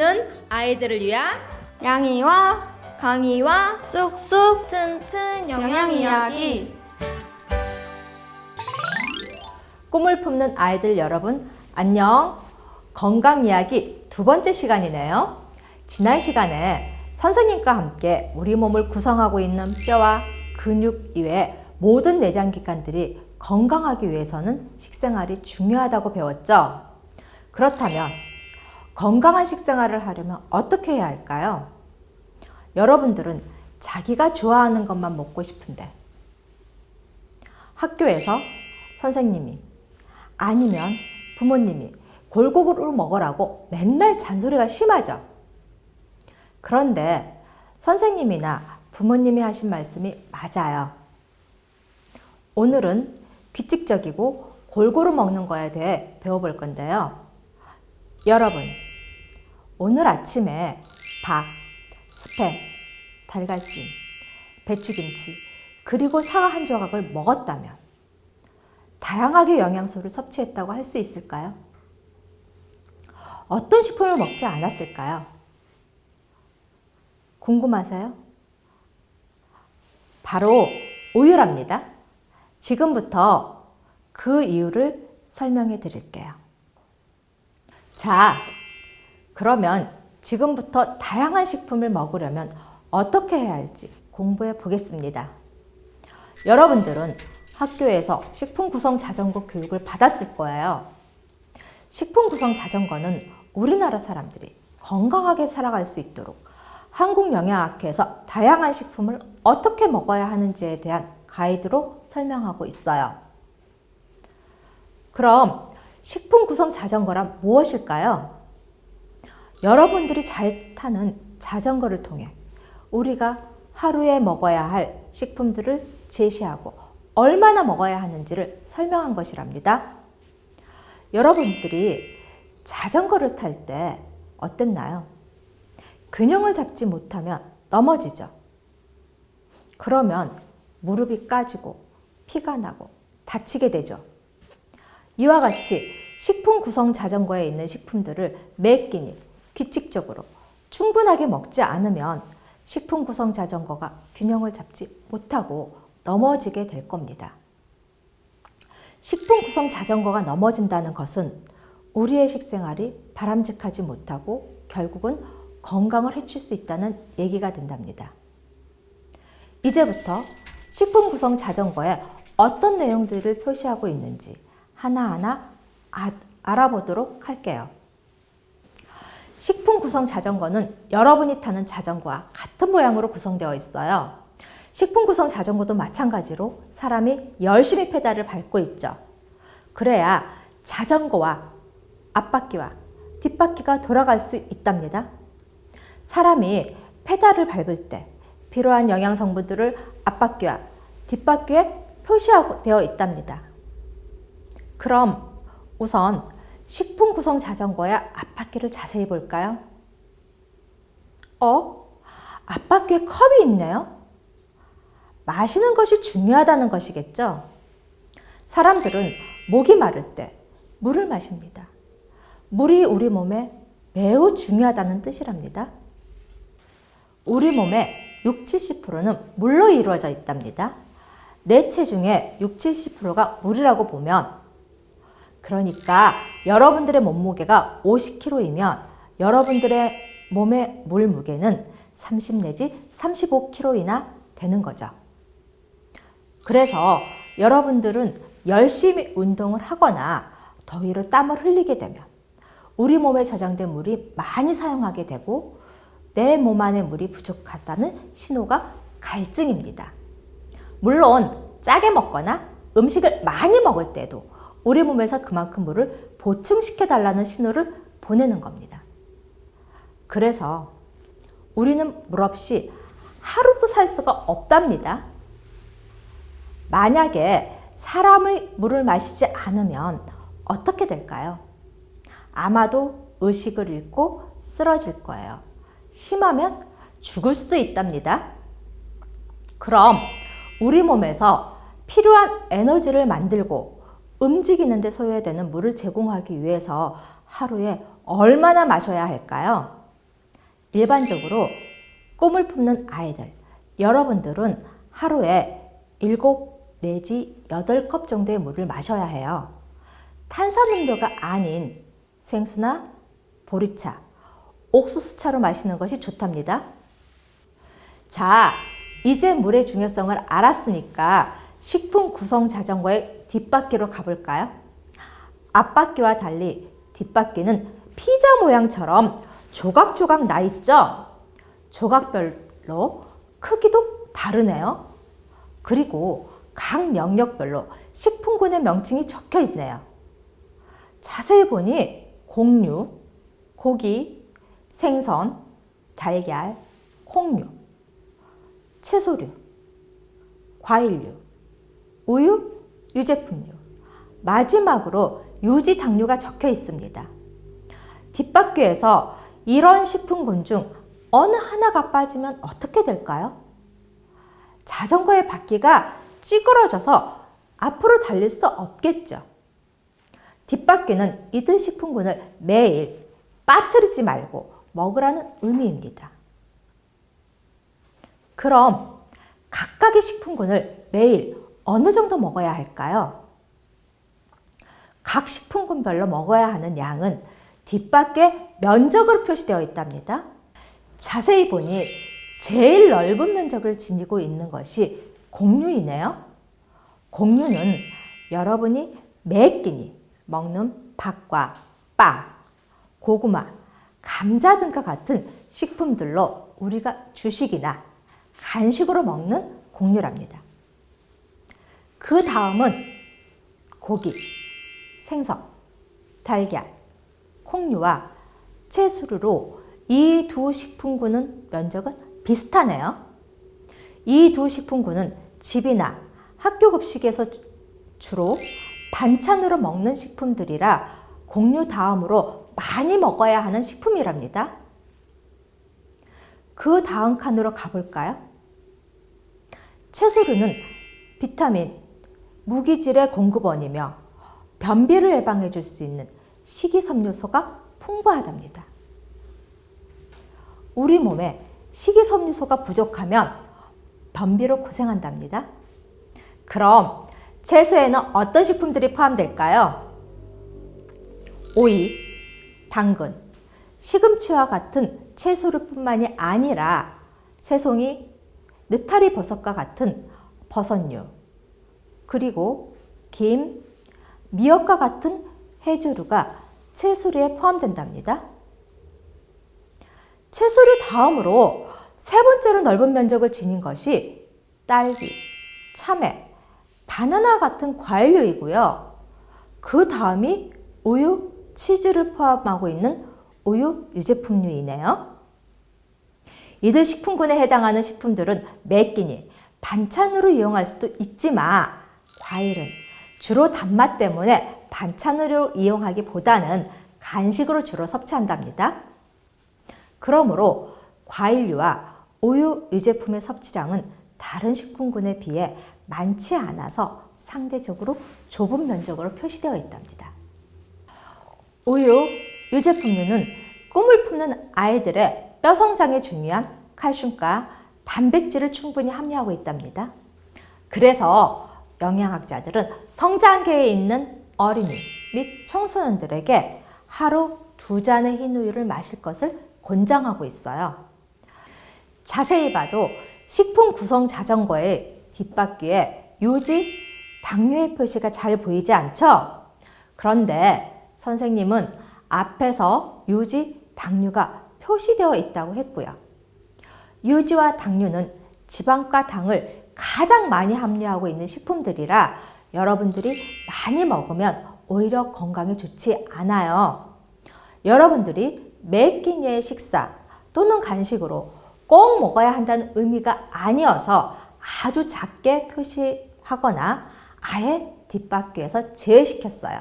품는 아이들을 위한 양이와 강희와 쑥쑥 튼튼 영양 이야기. 꿈을 품는 아이들 여러분, 안녕. 건강 이야기 두 번째 시간이네요. 지난 시간에 선생님과 함께 우리 몸을 구성하고 있는 뼈와 근육 이외 모든 내장기관들이 건강하기 위해서는 식생활이 중요하다고 배웠죠. 그렇다면 건강한 식생활을 하려면 어떻게 해야 할까요? 여러분들은 자기가 좋아하는 것만 먹고 싶은데 학교에서 선생님이 아니면 부모님이 골고루 먹으라고 맨날 잔소리가 심하죠. 그런데 선생님이나 부모님이 하신 말씀이 맞아요. 오늘은 규칙적이고 골고루 먹는 거에 대해 배워볼 건데요. 여러분, 오늘 아침에 밥, 스팸, 달걀찜, 배추김치, 그리고 사과 한 조각을 먹었다면 다양하게 영양소를 섭취했다고 할 수 있을까요? 어떤 식품을 먹지 않았을까요? 궁금하세요? 바로 우유랍니다. 지금부터 그 이유를 설명해 드릴게요. 자, 그러면 지금부터 다양한 식품을 먹으려면 어떻게 해야 할지 공부해 보겠습니다. 여러분들은 학교에서 식품 구성 자전거 교육을 받았을 거예요. 식품 구성 자전거는 우리나라 사람들이 건강하게 살아갈 수 있도록 한국영양학회에서 다양한 식품을 어떻게 먹어야 하는지에 대한 가이드로 설명하고 있어요. 그럼 식품 구성 자전거란 무엇일까요? 여러분들이 잘 타는 자전거를 통해 우리가 하루에 먹어야 할 식품들을 제시하고 얼마나 먹어야 하는지를 설명한 것이랍니다. 여러분들이 자전거를 탈 때 어땠나요? 균형을 잡지 못하면 넘어지죠. 그러면 무릎이 까지고 피가 나고 다치게 되죠. 이와 같이 식품 구성 자전거에 있는 식품들을 매 끼니 규칙적으로 충분하게 먹지 않으면 식품 구성 자전거가 균형을 잡지 못하고 넘어지게 될 겁니다. 식품 구성 자전거가 넘어진다는 것은 우리의 식생활이 바람직하지 못하고 결국은 건강을 해칠 수 있다는 얘기가 된답니다. 이제부터 식품 구성 자전거에 어떤 내용들을 표시하고 있는지 하나하나 알아보도록 할게요. 식품 구성 자전거는 여러분이 타는 자전거와 같은 모양으로 구성되어 있어요. 식품 구성 자전거도 마찬가지로 사람이 열심히 페달을 밟고 있죠. 그래야 자전거와 앞바퀴와 뒷바퀴가 돌아갈 수 있답니다. 사람이 페달을 밟을 때 필요한 영양 성분들을 앞바퀴와 뒷바퀴에 표시하고 되어 있답니다. 그럼 우선 식품 구성 자전거의 앞바퀴를 자세히 볼까요? 앞바퀴에 컵이 있네요. 마시는 것이 중요하다는 것이겠죠? 사람들은 목이 마를 때 물을 마십니다. 물이 우리 몸에 매우 중요하다는 뜻이랍니다. 우리 몸의 60-70%는 물로 이루어져 있답니다. 내 체중의 60-70%가 물이라고 보면, 그러니까 여러분들의 몸무게가 50kg이면 여러분들의 몸의 물 무게는 30 내지 35kg이나 되는 거죠. 그래서 여러분들은 열심히 운동을 하거나 더위로 땀을 흘리게 되면 우리 몸에 저장된 물이 많이 사용하게 되고 내 몸 안에 물이 부족하다는 신호가 갈증입니다. 물론 짜게 먹거나 음식을 많이 먹을 때도 우리 몸에서 그만큼 물을 보충시켜 달라는 신호를 보내는 겁니다. 그래서 우리는 물 없이 하루도 살 수가 없답니다. 만약에 사람의 물을 마시지 않으면 어떻게 될까요? 아마도 의식을 잃고 쓰러질 거예요. 심하면 죽을 수도 있답니다. 그럼 우리 몸에서 필요한 에너지를 만들고 움직이는 데 소요되는 물을 제공하기 위해서 하루에 얼마나 마셔야 할까요? 일반적으로 꿈을 품는 아이들, 여러분들은 하루에 7 내지 8컵 정도의 물을 마셔야 해요. 탄산음료가 아닌 생수나 보리차, 옥수수차로 마시는 것이 좋답니다. 자, 이제 물의 중요성을 알았으니까 식품 구성 자전거의 뒷바퀴로 가볼까요? 앞바퀴와 달리 뒷바퀴는 피자 모양처럼 조각조각 나 있죠? 조각별로 크기도 다르네요. 그리고 각 영역별로 식품군의 명칭이 적혀 있네요. 자세히 보니 곡류, 고기, 생선, 달걀, 콩류, 채소류, 과일류, 우유, 유제품류, 마지막으로 유지 당류가 적혀 있습니다. 뒷바퀴에서 이런 식품군 중 어느 하나가 빠지면 어떻게 될까요? 자전거의 바퀴가 찌그러져서 앞으로 달릴 수 없겠죠. 뒷바퀴는 이들 식품군을 매일 빠뜨리지 말고 먹으라는 의미입니다. 그럼 각각의 식품군을 매일 어느 정도 먹어야 할까요? 각 식품군별로 먹어야 하는 양은 뒷바퀴에 면적으로 표시되어 있답니다. 자세히 보니 제일 넓은 면적을 지니고 있는 것이 곡류이네요. 곡류는 여러분이 매 끼니 먹는 밥과 빵, 고구마, 감자 등과 같은 식품들로 우리가 주식이나 간식으로 먹는 곡류랍니다. 그 다음은 고기, 생선, 달걀, 콩류와 채소류로 이 두 식품군은 면적은 비슷하네요. 이 두 식품군은 집이나 학교 급식에서 주로 반찬으로 먹는 식품들이라 곡류 다음으로 많이 먹어야 하는 식품이랍니다. 그 다음 칸으로 가볼까요? 채소류는 비타민, 무기질의 공급원이며 변비를 예방해 줄 수 있는 식이섬유소가 풍부하답니다. 우리 몸에 식이섬유소가 부족하면 변비로 고생한답니다. 그럼 채소에는 어떤 식품들이 포함될까요? 오이, 당근, 시금치와 같은 채소류뿐만이 아니라 새송이, 느타리 버섯과 같은 버섯류, 그리고 김, 미역과 같은 해조류가 채소류에 포함된답니다. 채소류 다음으로 세 번째로 넓은 면적을 지닌 것이 딸기, 참외, 바나나 같은 과일류이고요. 그 다음이 우유, 치즈를 포함하고 있는 우유 유제품류이네요. 이들 식품군에 해당하는 식품들은 매 끼니 반찬으로 이용할 수도 있지만 과일은 주로 단맛 때문에 반찬으로 이용하기보다는 간식으로 주로 섭취한답니다. 그러므로 과일류와 우유 유제품의 섭취량은 다른 식품군에 비해 많지 않아서 상대적으로 좁은 면적으로 표시되어 있답니다. 우유 유제품류는 꿈을 품는 아이들의 뼈 성장에 중요한 칼슘과 단백질을 충분히 함유하고 있답니다. 그래서 영양학자들은 성장기에 있는 어린이 및 청소년들에게 하루 2잔의 흰 우유를 마실 것을 권장하고 있어요. 자세히 봐도 식품 구성 자전거의 뒷바퀴에 유지, 당류의 표시가 잘 보이지 않죠? 그런데 선생님은 앞에서 유지, 당류가 표시되어 있다고 했고요. 유지와 당류는 지방과 당을 가장 많이 함유하고 있는 식품들이라 여러분들이 많이 먹으면 오히려 건강에 좋지 않아요. 여러분들이 매 끼니의 식사 또는 간식으로 꼭 먹어야 한다는 의미가 아니어서 아주 작게 표시하거나 아예 뒷바퀴에서 제외시켰어요.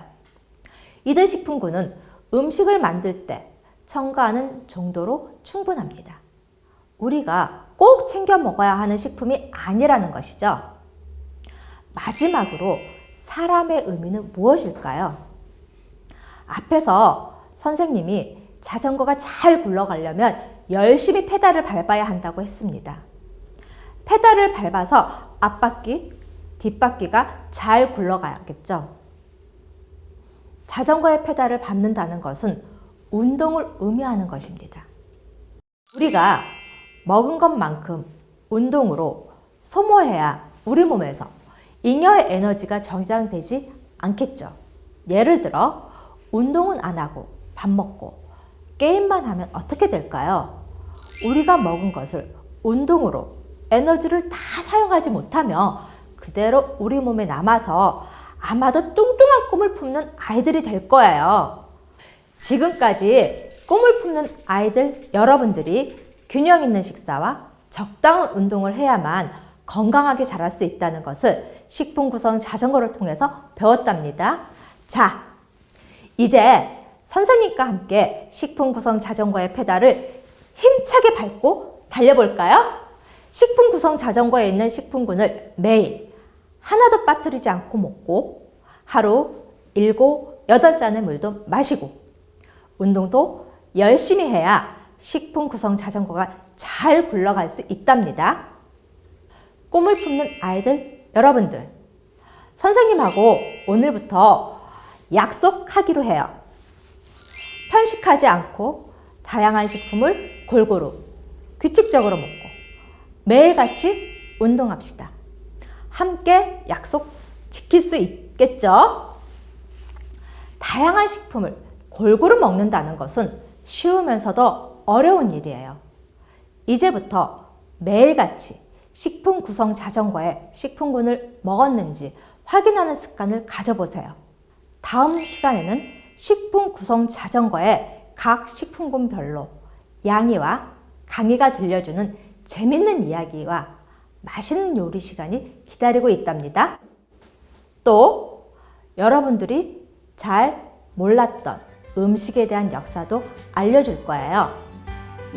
이들 식품군은 음식을 만들 때 첨가하는 정도로 충분합니다. 우리가 꼭 챙겨 먹어야 하는 식품이 아니라는 것이죠. 마지막으로 사람의 의미는 무엇일까요? 앞에서 선생님이 자전거가 잘 굴러가려면 열심히 페달을 밟아야 한다고 했습니다. 페달을 밟아서 앞바퀴, 뒷바퀴가 잘 굴러가야겠죠. 자전거의 페달을 밟는다는 것은 운동을 의미하는 것입니다. 우리가 먹은 것만큼 운동으로 소모해야 우리 몸에서 잉여의 에너지가 저장되지 않겠죠. 예를 들어 운동은 안 하고 밥 먹고 게임만 하면 어떻게 될까요? 우리가 먹은 것을 운동으로 에너지를 다 사용하지 못하며 그대로 우리 몸에 남아서 아마도 뚱뚱한 꿈을 품는 아이들이 될 거예요. 지금까지 꿈을 품는 아이들 여러분들이 균형 있는 식사와 적당한 운동을 해야만 건강하게 자랄 수 있다는 것을 식품 구성 자전거를 통해서 배웠답니다. 자, 이제 선생님과 함께 식품 구성 자전거의 페달을 힘차게 밟고 달려볼까요? 식품 구성 자전거에 있는 식품군을 매일 하나도 빠뜨리지 않고 먹고 하루 7, 8잔의 물도 마시고 운동도 열심히 해야 식품 구성 자전거가 잘 굴러갈 수 있답니다. 꿈을 품는 아이들 여러분들, 선생님하고 오늘부터 약속하기로 해요. 편식하지 않고 다양한 식품을 골고루 규칙적으로 먹고 매일같이 운동합시다. 함께 약속 지킬 수 있겠죠? 다양한 식품을 골고루 먹는다는 것은 쉬우면서도 어려운 일이에요. 이제부터 매일같이 식품 구성 자전거에 식품군을 먹었는지 확인하는 습관을 가져보세요. 다음 시간에는 식품 구성 자전거의 각 식품군별로 양이와 강이가 들려주는 재밌는 이야기와 맛있는 요리 시간이 기다리고 있답니다. 또 여러분들이 잘 몰랐던 음식에 대한 역사도 알려줄 거예요.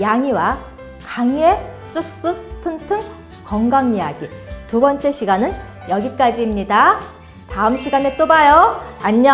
양이와 강이의 쑥쑥 튼튼 건강 이야기 두 번째 시간은 여기까지입니다. 다음 시간에 또 봐요. 안녕!